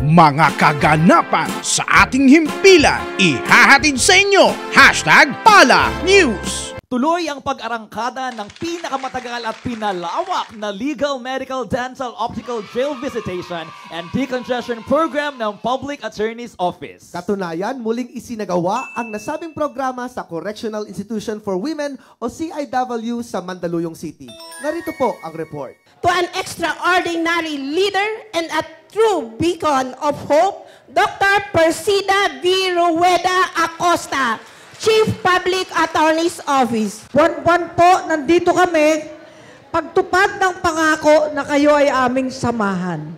Mga kaganapan sa ating himpilan, ihahatid sa inyo, #PalaNews. Tuloy ang pag-arangkada ng pinakamatagal at pinalawak na Legal Medical Dental Optical Jail Visitation and Decongestion Program ng Public Attorney's Office. Katunayan, muling isinagawa ang nasabing programa sa Correctional Institution for Women o CIW sa Mandaluyong City. Narito po ang report. To an extraordinary leader and a true beacon of hope, Dr. Persida V. Rueda Acosta, Chief Public Attorney's Office. Buwan-buwan po, nandito kami, pagtupad ng pangako na kayo ay aming samahan.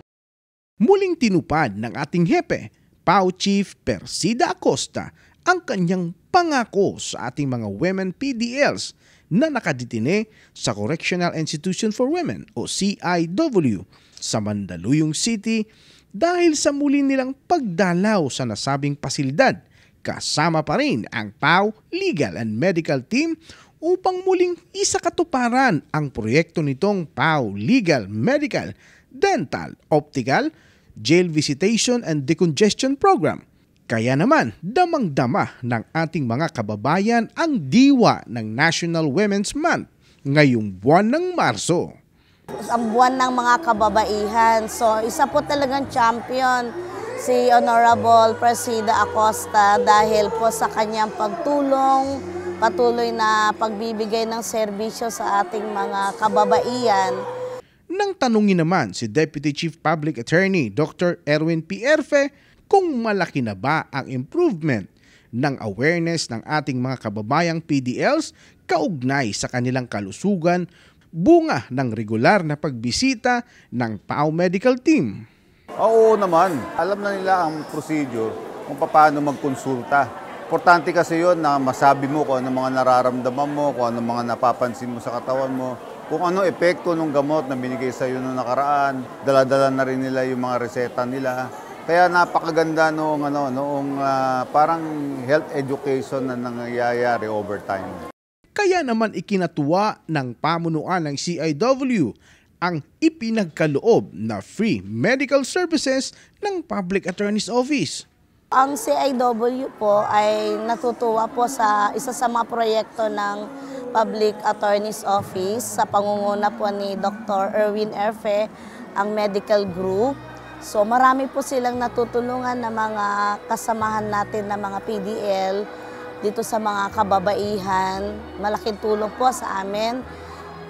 Muling tinupad ng ating hepe, PAO Chief Persida Acosta, ang kanyang pangako sa ating mga women PDLs na nakadetine sa Correctional Institution for Women o CIW sa Mandaluyong City dahil sa muli nilang pagdalaw sa nasabing pasilidad. Kasama pa rin ang PAO Legal and Medical Team upang muling isakatuparan ang proyekto nitong PAO Legal, Medical, Dental, Optical, Jail Visitation and Decongestion Program. Kaya naman, damang-dama ng ating mga kababayan ang diwa ng National Women's Month ngayong buwan ng Marso. Ang buwan ng mga kababaihan. So, isa po talagang champion si Honorable Persida Acosta dahil po sa kanyang pagtulong, patuloy na pagbibigay ng serbisyo sa ating mga kababaihan. Nang tanungin naman si Deputy Chief Public Attorney Dr. Erwin P. Erfe kung malaki na ba ang improvement ng awareness ng ating mga kababayang PDLs kaugnay sa kanilang kalusugan bunga ng regular na pagbisita ng PAO Medical Team. Oo naman, alam na nila ang procedure kung paano magkonsulta. Importante kasi yun na masabi mo kung ano mga nararamdaman mo, kung ano mga napapansin mo sa katawan mo, kung ano epekto ng gamot na binigay sa iyo noong nakaraan, dala-dala na rin nila yung mga reseta nila. Kaya napakaganda noong parang health education na nangyayari over time. Kaya naman ikinatuwa ng pamunuan ng CIW ang ipinagkaloob na free medical services ng Public Attorney's Office. Ang CIW po ay natutuwa po sa isa sa mga proyekto ng Public Attorney's Office sa pangunguna po ni Dr. Erwin Erfe, ang medical group. So marami po silang natutulungan na mga kasamahan natin na mga PDL dito sa mga kababaihan. Malaking tulong po sa amin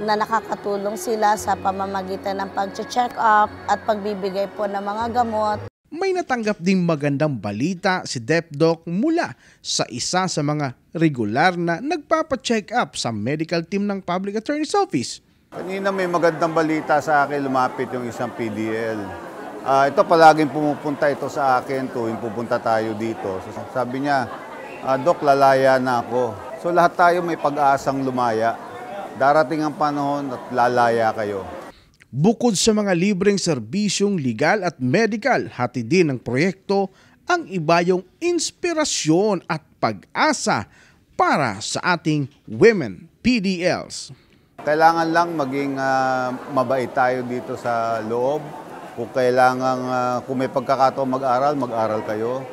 na nakakatulong sila sa pamamagitan ng pag-check up at pagbibigay po ng mga gamot. May natanggap ding magandang balita si DepDoc mula sa isa sa mga regular na nagpapa-check up sa medical team ng Public Attorney's Office. Kanina may magandang balita sa akin, lumapit yung isang PDL. Ito palaging pumupunta ito sa akin tuwing pupunta tayo dito. So, sabi niya, Doc, lalaya na ako. So lahat tayo may pag-asang lumaya. Darating ang panahon at lalaya kayo. Bukod sa mga libreng serbisyong legal at medical, hatid din ng proyekto ang iba yung inspirasyon at pag-asa para sa ating women PDLs. Kailangan lang maging mabait tayo dito sa loob. Kung kung may pagkakataon mag-aral, mag-aral kayo.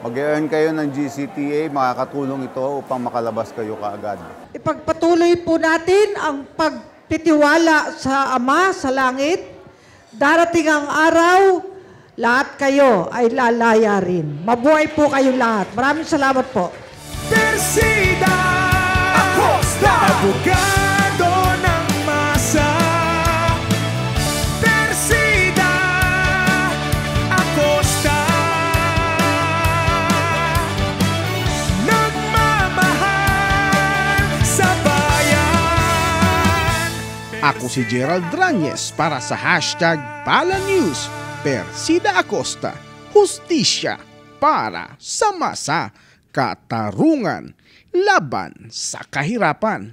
Mag-earn kayo ng GCTA, makakatulong ito upang makalabas kayo kaagad. Ipagpatuloy po natin ang pagtitiwala sa Ama sa langit. Darating ang araw, lahat kayo ay lalaya rin. Mabuhay po kayong lahat. Maraming salamat po. Persida Acosta, abogado ng masa. Persida Acosta, nagmamahal sa bayan. Ako si Gerald Dranyes para sa #PalaNews. Persida Acosta, hustisya para sa masa, katarungan laban sa kahirapan.